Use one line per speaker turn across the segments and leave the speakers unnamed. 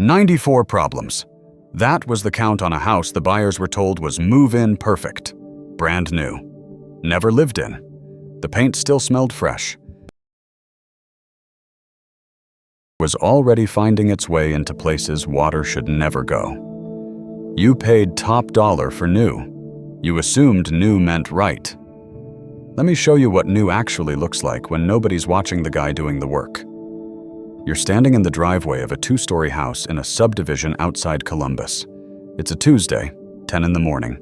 94 problems. That was the count on a house the buyers were told was move-in perfect. Brand new. Never lived in. The paint still smelled fresh. Was already finding its way into places water should never go. You paid top dollar for new. You assumed new meant right. Let me show you what new actually looks like when nobody's watching the guy doing the work. You're standing in the driveway of a 2-story house in a subdivision outside Columbus. It's a Tuesday, 10 in the morning,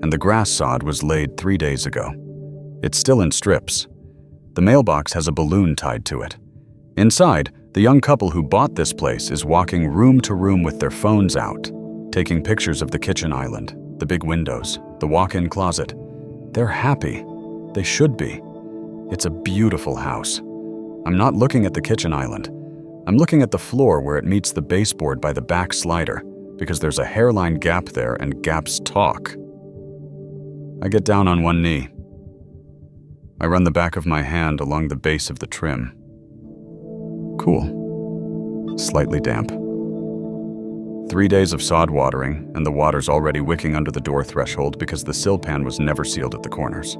and the grass sod was laid 3 days ago. It's still in strips. The mailbox has a balloon tied to it. Inside, the young couple who bought this place is walking room to room with their phones out, taking pictures of the kitchen island, the big windows, the walk-in closet. They're happy. They should be. It's a beautiful house. I'm not looking at the kitchen island. I'm looking at the floor where it meets the baseboard by the back slider, because there's a hairline gap there and gaps talk. I get down on one knee. I run the back of my hand along the base of the trim. Cool. Slightly damp. 3 days of sod watering, and the water's already wicking under the door threshold because the sill pan was never sealed at the corners.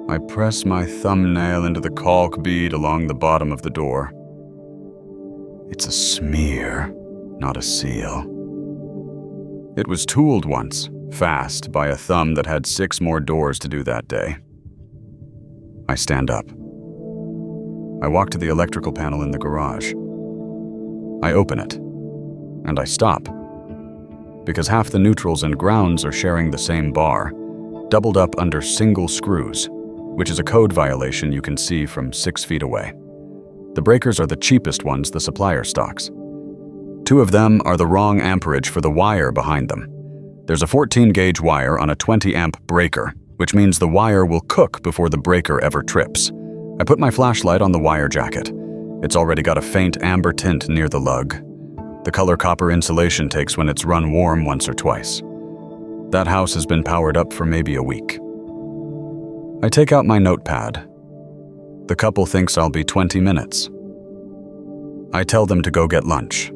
I press my thumbnail into the caulk bead along the bottom of the door. It's a smear, not a seal. It was tooled once, fast, by a thumb that had 6 more doors to do that day. I stand up. I walk to the electrical panel in the garage. I open it, and I stop, because half the neutrals and grounds are sharing the same bar, doubled up under single screws, which is a code violation you can see from 6 feet away. The breakers are the cheapest ones the supplier stocks. 2 of them are the wrong amperage for the wire behind them. There's a 14-gauge wire on a 20-amp breaker, which means the wire will cook before the breaker ever trips. I put my flashlight on the wire jacket. It's already got a faint amber tint near the lug. The color copper insulation takes when it's run warm once or twice. That house has been powered up for maybe a week. I take out my notepad. The couple thinks I'll be 20 minutes. I tell them to go get lunch.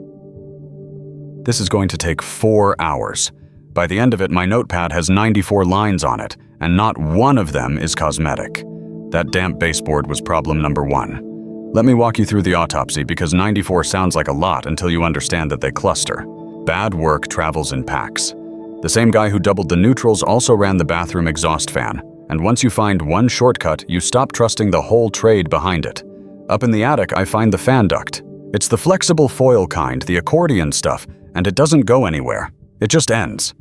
This is going to take 4 hours. By the end of it, my notepad has 94 lines on it, and not one of them is cosmetic. That damp baseboard was problem number 1. Let me walk you through the autopsy, because 94 sounds like a lot until you understand that they cluster. Bad work travels in packs. The same guy who doubled the neutrals also ran the bathroom exhaust fan. And once you find one shortcut, you stop trusting the whole trade behind it. Up in the attic, I find the fan duct. It's the flexible foil kind, the accordion stuff, and it doesn't go anywhere. It just ends.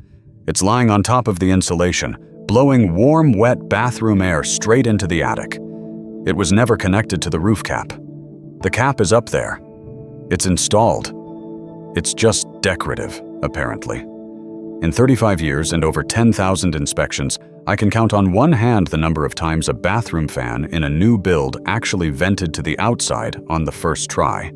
It's lying on top of the insulation, blowing warm, wet bathroom air straight into the attic. It was never connected to the roof cap. The cap is up there. It's installed. It's just decorative, apparently. In 35 years and over 10,000 inspections, I can count on one hand the number of times a bathroom fan in a new build actually vented to the outside on the first try.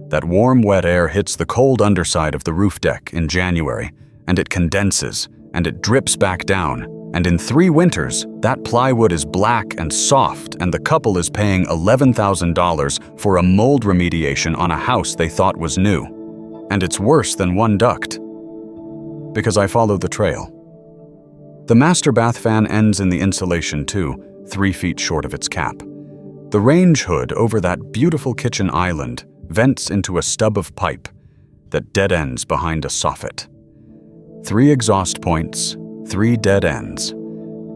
That warm, wet air hits the cold underside of the roof deck in January, and it condenses, and it drips back down. And in 3 winters, that plywood is black and soft, and the couple is paying $11,000 for a mold remediation on a house they thought was new. And it's worse than one duct. Because I follow the trail. The master bath fan ends in the insulation too, 3 feet short of its cap. The range hood over that beautiful kitchen island vents into a stub of pipe that dead ends behind a soffit. 3 exhaust points, 3 dead ends.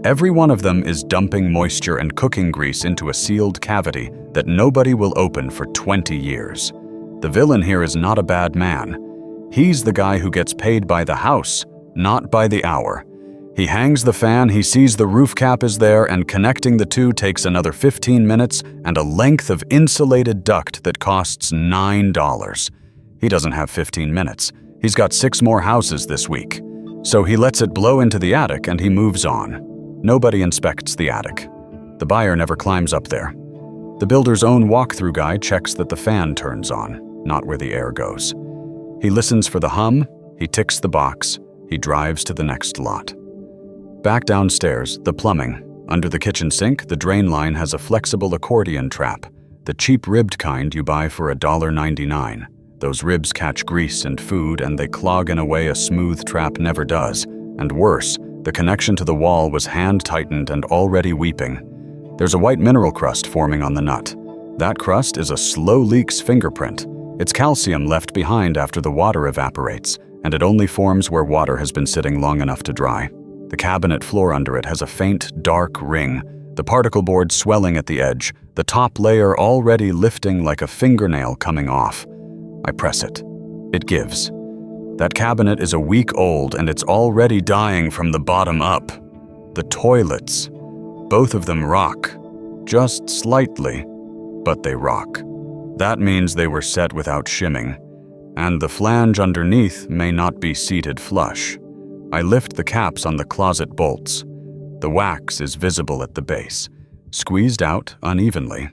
Every one of them is dumping moisture and cooking grease into a sealed cavity that nobody will open for 20 years. The villain here is not a bad man. He's the guy who gets paid by the house, not by the hour. He hangs the fan, he sees the roof cap is there, and connecting the 2 takes another 15 minutes and a length of insulated duct that costs $9. He doesn't have 15 minutes. He's got 6 more houses this week. So he lets it blow into the attic and he moves on. Nobody inspects the attic. The buyer never climbs up there. The builder's own walkthrough guy checks that the fan turns on, not where the air goes. He listens for the hum, he ticks the box, he drives to the next lot. Back downstairs, the plumbing. Under the kitchen sink, the drain line has a flexible accordion trap, the cheap ribbed kind you buy for $1.99. Those ribs catch grease and food, and they clog in a way a smooth trap never does. And worse, the connection to the wall was hand-tightened and already weeping. There's a white mineral crust forming on the nut. That crust is a slow leak's fingerprint. It's calcium left behind after the water evaporates, and it only forms where water has been sitting long enough to dry. The cabinet floor under it has a faint, dark ring, the particle board swelling at the edge, the top layer already lifting like a fingernail coming off. I press it. It gives. That cabinet is a week old, and it's already dying from the bottom up. The toilets, both of them rock. Just slightly, but they rock. That means they were set without shimming, and the flange underneath may not be seated flush. I lift the caps on the closet bolts. The wax is visible at the base, squeezed out unevenly.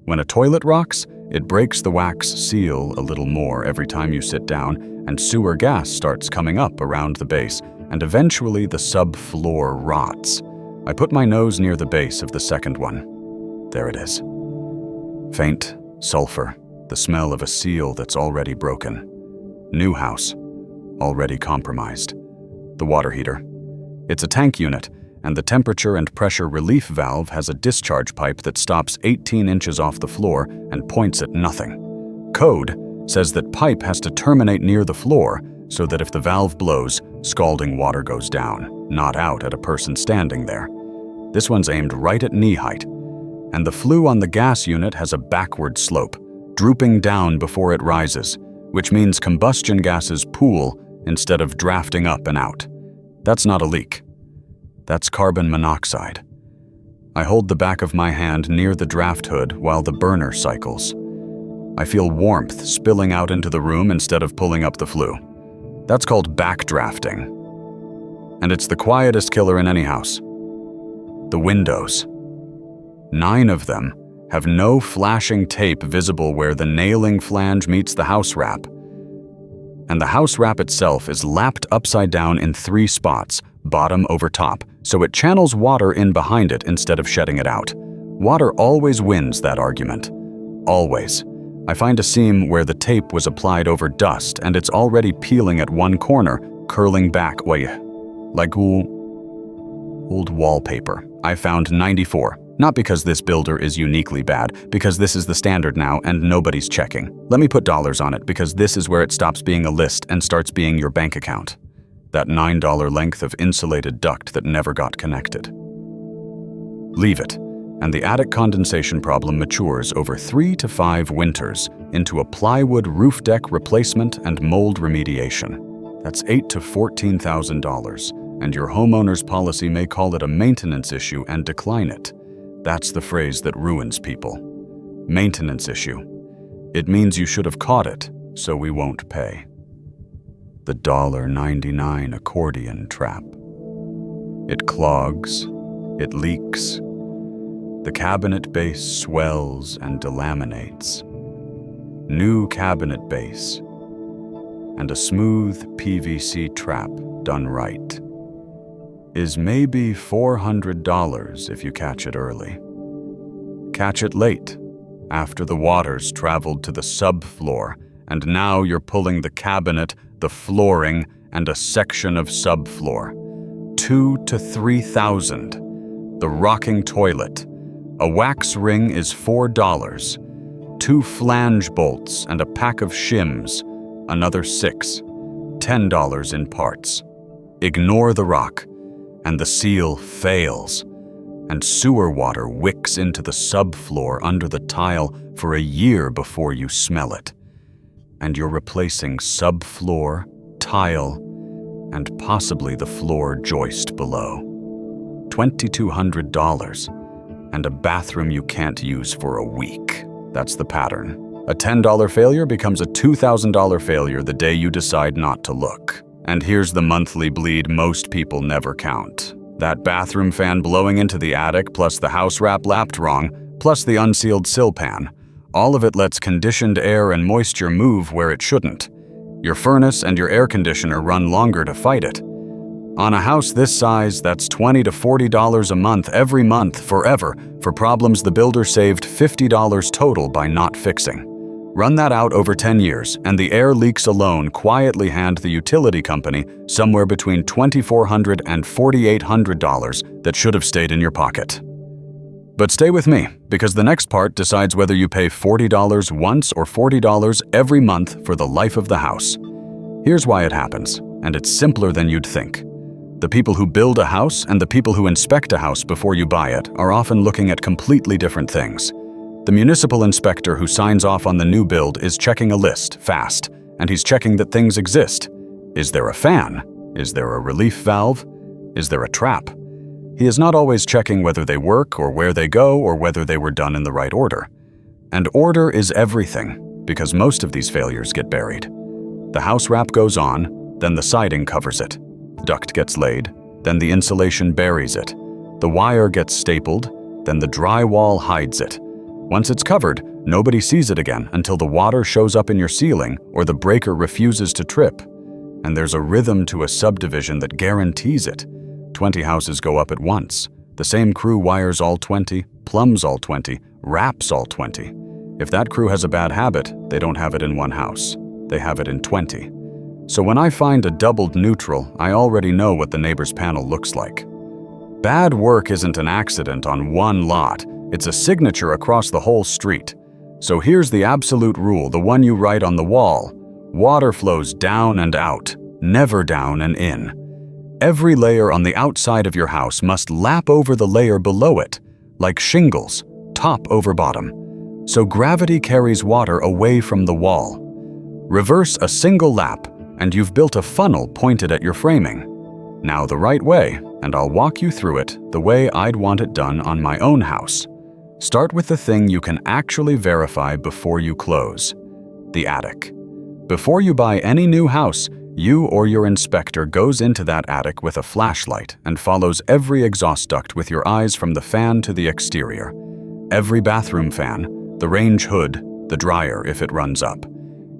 When a toilet rocks, it breaks the wax seal a little more every time you sit down, and sewer gas starts coming up around the base, and eventually the subfloor rots. I put my nose near the base of the second one. There it is. Faint sulfur, the smell of a seal that's already broken. New house, already compromised. The water heater. It's a tank unit, and the temperature and pressure relief valve has a discharge pipe that stops 18 inches off the floor and points at nothing. Code says that pipe has to terminate near the floor so that if the valve blows, scalding water goes down, not out at a person standing there. This one's aimed right at knee height, and the flue on the gas unit has a backward slope, drooping down before it rises, which means combustion gases pool instead of drafting up and out. That's not a leak. That's carbon monoxide. I hold the back of my hand near the draft hood while the burner cycles. I feel warmth spilling out into the room instead of pulling up the flue. That's called backdrafting. And it's the quietest killer in any house. The windows. 9 of them have no flashing tape visible where the nailing flange meets the house wrap. And the house wrap itself is lapped upside down in 3 spots, bottom over top, so it channels water in behind it instead of shedding it out. Water always wins that argument. Always. I find a seam where the tape was applied over dust and it's already peeling at one corner, curling back like old wallpaper. I found 94. Not because this builder is uniquely bad, because this is the standard now and nobody's checking. Let me put dollars on it because this is where it stops being a list and starts being your bank account. That $9 length of insulated duct that never got connected. Leave it, and the attic condensation problem matures over 3 to 5 winters into a plywood roof deck replacement and mold remediation. That's $8,000 to $14,000, and your homeowner's policy may call it a maintenance issue and decline it. That's the phrase that ruins people. Maintenance issue. It means you should have caught it, so we won't pay. The $1.99 accordion trap. It clogs, it leaks. The cabinet base swells and delaminates. New cabinet base, and a smooth PVC trap done right is maybe $400 if you catch it early. Catch it late, after the water's traveled to the subfloor, and now you're pulling the cabinet, the flooring, and a section of subfloor. $2,000 to $3,000. The rocking toilet. A wax ring is $4. 2 flange bolts and a pack of shims, another $6. $10 in parts. Ignore the rock, and the seal fails, and sewer water wicks into the subfloor under the tile for a year before you smell it. And you're replacing subfloor, tile, and possibly the floor joist below. $2,200, and a bathroom you can't use for a week. That's the pattern. A $10 failure becomes a $2,000 failure the day you decide not to look. And here's the monthly bleed most people never count. That bathroom fan blowing into the attic, plus the house wrap lapped wrong, plus the unsealed sill pan. All of it lets conditioned air and moisture move where it shouldn't. Your furnace and your air conditioner run longer to fight it. On a house this size, that's $20 to $40 a month every month forever for problems the builder saved $50 total by not fixing. Run that out over 10 years, and the air leaks alone quietly hand the utility company somewhere between $2,400 and $4,800 that should have stayed in your pocket. But stay with me, because the next part decides whether you pay $40 once or $40 every month for the life of the house. Here's why it happens, and it's simpler than you'd think. The people who build a house and the people who inspect a house before you buy it are often looking at completely different things. The municipal inspector who signs off on the new build is checking a list fast, and he's checking that things exist. Is there a fan? Is there a relief valve? Is there a trap? He is not always checking whether they work or where they go or whether they were done in the right order. And order is everything, because most of these failures get buried. The house wrap goes on, then the siding covers it. The duct gets laid, then the insulation buries it. The wire gets stapled, then the drywall hides it. Once it's covered, nobody sees it again until the water shows up in your ceiling or the breaker refuses to trip. And there's a rhythm to a subdivision that guarantees it. 20 houses go up at once. The same crew wires all 20, plumbs all 20, wraps all 20. If that crew has a bad habit, they don't have it in one house. They have it in 20. So when I find a doubled neutral, I already know what the neighbor's panel looks like. Bad work isn't an accident on one lot. It's a signature across the whole street. So here's the absolute rule, the one you write on the wall. Water flows down and out, never down and in. Every layer on the outside of your house must lap over the layer below it, like shingles, top over bottom. So gravity carries water away from the wall. Reverse a single lap, and you've built a funnel pointed at your framing. Now the right way, and I'll walk you through it the way I'd want it done on my own house. Start with the thing you can actually verify before you close, the attic. Before you buy any new house, you or your inspector goes into that attic with a flashlight and follows every exhaust duct with your eyes from the fan to the exterior. Every bathroom fan, the range hood, the dryer if it runs up.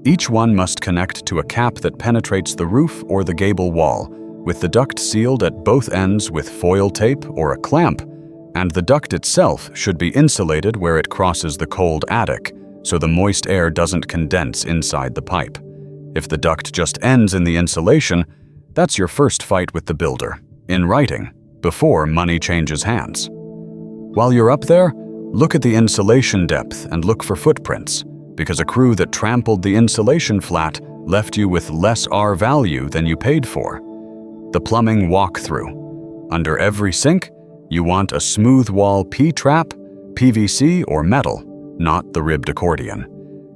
Each one must connect to a cap that penetrates the roof or the gable wall, with the duct sealed at both ends with foil tape or a clamp, and the duct itself should be insulated where it crosses the cold attic, so the moist air doesn't condense inside the pipe. If the duct just ends in the insulation, that's your first fight with the builder, in writing, before money changes hands. While you're up there, look at the insulation depth and look for footprints, because a crew that trampled the insulation flat left you with less R value than you paid for. The plumbing walkthrough. Under every sink, you want a smooth wall P-trap, PVC, or metal, not the ribbed accordion.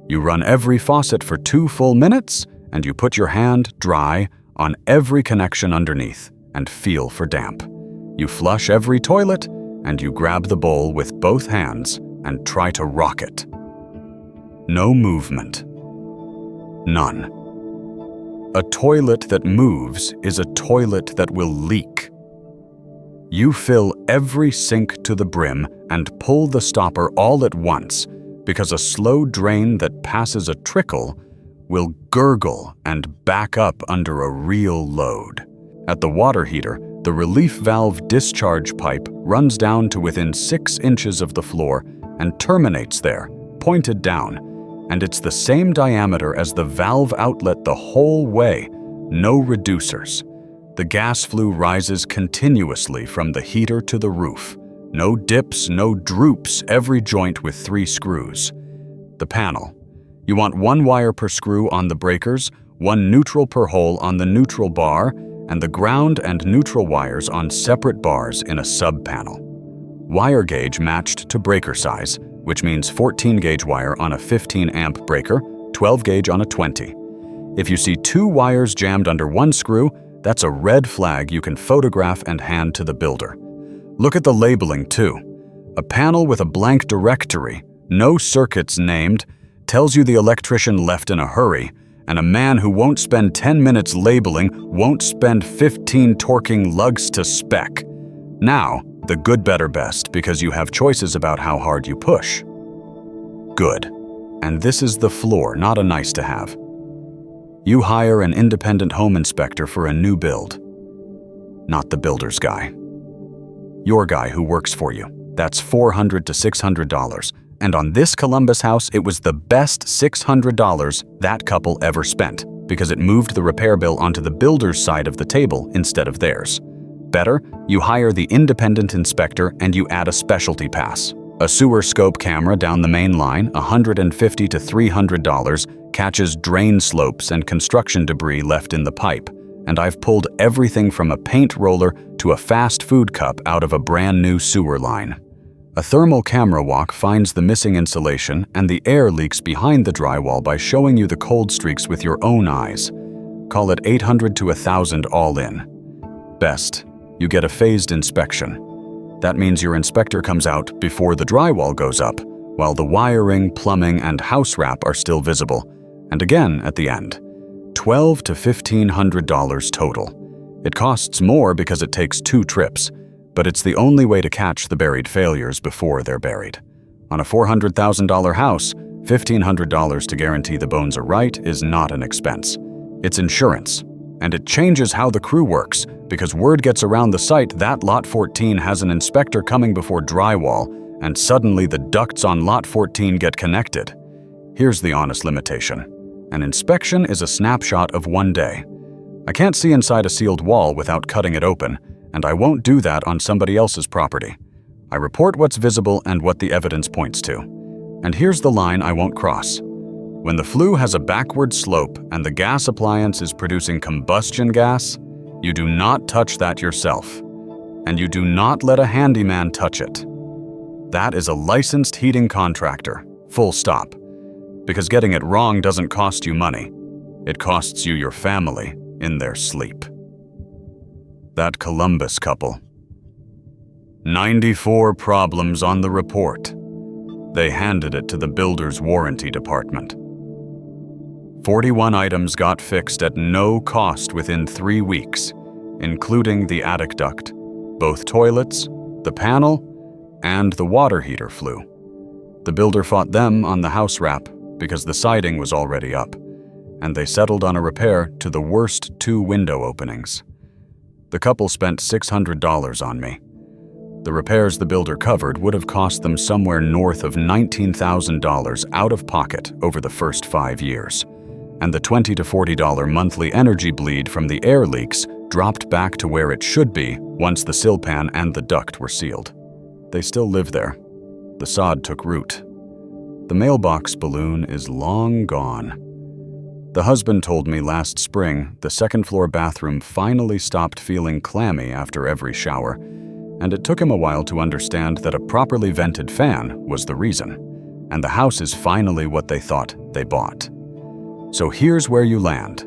You run every faucet for 2 full minutes, and you put your hand, dry, on every connection underneath and feel for damp. You flush every toilet, and you grab the bowl with both hands and try to rock it. No movement. None. A toilet that moves is a toilet that will leak. You fill every sink to the brim and pull the stopper all at once, because a slow drain that passes a trickle will gurgle and back up under a real load. At the water heater, the relief valve discharge pipe runs down to within 6 inches of the floor and terminates there, pointed down, and it's the same diameter as the valve outlet the whole way, no reducers. The gas flue rises continuously from the heater to the roof. No dips, no droops, every joint with 3 screws. The panel. You want 1 wire per screw on the breakers, 1 neutral per hole on the neutral bar, and the ground and neutral wires on separate bars in a sub-panel. Wire gauge matched to breaker size, which means 14 gauge wire on a 15 amp breaker, 12 gauge on a 20. If you see 2 wires jammed under 1 screw, that's a red flag you can photograph and hand to the builder. Look at the labeling too. A panel with a blank directory, no circuits named, tells you the electrician left in a hurry, and a man who won't spend 10 minutes labeling won't spend 15 torquing lugs to spec. Now, the good, better, best, because you have choices about how hard you push. Good. And this is the floor, not a nice to have. You hire an independent home inspector for a new build. Not the builder's guy. Your guy who works for you. That's $400 to $600, And on this Columbus house, it was the best $600 that couple ever spent because it moved the repair bill onto the builder's side of the table instead of theirs. Better, you hire the independent inspector and you add a specialty pass. A sewer scope camera down the main line, $150 to $300, catches drain slopes and construction debris left in the pipe. And I've pulled everything from a paint roller to a fast food cup out of a brand new sewer line. A thermal camera walk finds the missing insulation and the air leaks behind the drywall by showing you the cold streaks with your own eyes. Call it $800 to $1,000 all in. Best, you get a phased inspection. That means your inspector comes out before the drywall goes up, while the wiring, plumbing, and house wrap are still visible, and again at the end. $1,200 to $1,500 total. It costs more because it takes 2 trips, but it's the only way to catch the buried failures before they're buried. On a $400,000 house, $1,500 to guarantee the bones are right is not an expense. It's insurance, and it changes how the crew works because word gets around the site that Lot 14 has an inspector coming before drywall, and suddenly the ducts on Lot 14 get connected. Here's the honest limitation. An inspection is a snapshot of one day. I can't see inside a sealed wall without cutting it open, and I won't do that on somebody else's property. I report what's visible and what the evidence points to. And here's the line I won't cross. When the flue has a backward slope and the gas appliance is producing combustion gas, you do not touch that yourself. And you do not let a handyman touch it. That is a licensed heating contractor, full stop. Because getting it wrong doesn't cost you money. It costs you your family in their sleep. That Columbus couple. 94 problems on the report. They handed it to the builder's warranty department. 41 items got fixed at no cost within 3 weeks, including the attic duct, both toilets, the panel, and the water heater flew. The builder fought them on the house wrap because the siding was already up, and they settled on a repair to the worst 2 window openings. The couple spent $600 on me. The repairs the builder covered would have cost them somewhere north of $19,000 out of pocket over the first 5 years, and the $20 to $40 monthly energy bleed from the air leaks dropped back to where it should be once the sill pan and the duct were sealed. They still live there. The sod took root. The mailbox balloon is long gone. The husband told me last spring the second-floor bathroom finally stopped feeling clammy after every shower, and it took him a while to understand that a properly vented fan was the reason, and the house is finally what they thought they bought. So here's where you land.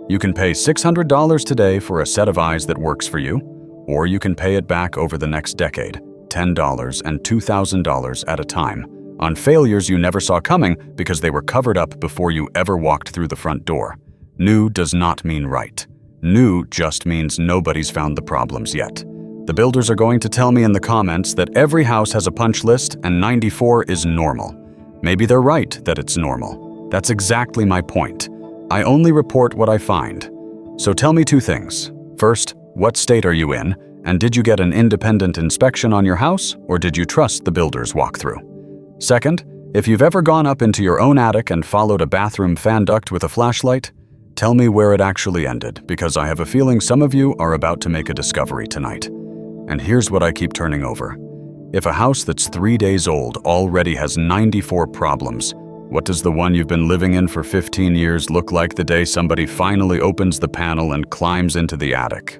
You can pay $600 today for a set of eyes that works for you, or you can pay it back over the next decade, $10 and $2,000 at a time, on failures you never saw coming because they were covered up before you ever walked through the front door. New does not mean right. New just means nobody's found the problems yet. The builders are going to tell me in the comments that every house has a punch list and 94 is normal. Maybe they're right that it's normal. That's exactly my point. I only report what I find. So tell me 2 things. First, what state are you in? And did you get an independent inspection on your house, or did you trust the builder's walkthrough? Second, if you've ever gone up into your own attic and followed a bathroom fan duct with a flashlight, tell me where it actually ended, because I have a feeling some of you are about to make a discovery tonight. And here's what I keep turning over. If a house that's 3 days old already has 94 problems, what does the one you've been living in for 15 years look like the day somebody finally opens the panel and climbs into the attic?